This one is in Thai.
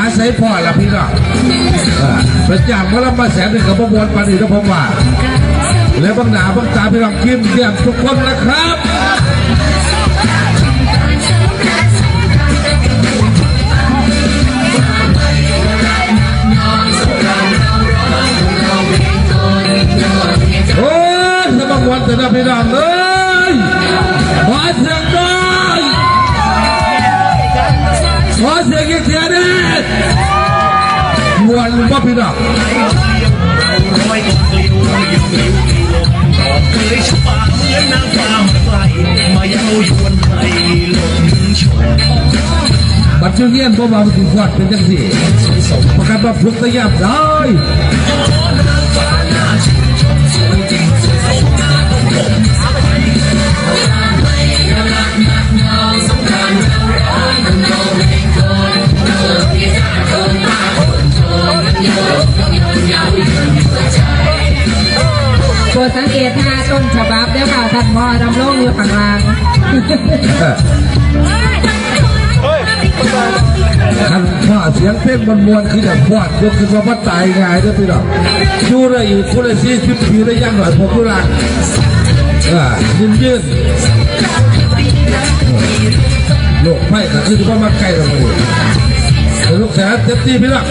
อาศัยพ่อละพี่น้องประจำว่าเรามาแสนหนึ่งกับประมวลปานีนะผมว่าและบางหนาบางตาพี่น้องยิ้มเยี่ยมทุกคนนะครับโอ้ยสมวันแต่ละพี่น้องเลยมาเสียงด้วยมาเสียงเกียรติวันว่าพี่น้องเคยชปาเหมือนนางฟ้าไฟมาเย้ายวนไทยหลงชมบัดเชียงเงี้ยนพวกเราถึงขวดเป็นจังสิประกาศว่าฝึกตะยับได้โปรดสังเกตท่าต้นฉบับเดี๋ยวค่ะท่านพ่อดำรงอยู่ข้างล่างท่านพ่อเสียงเพลงมวลคือแบบพวดยกขึ้นมาว่าตายง่ายด้วยพี่น้องดูเลยอีกคนละ40 ปีได้ยังหน่อยผมกุหลาบยืนโลกไพ่ก็คือว่ามาใกล้เราเลยลูกแสนเต็มที่พี่น้อง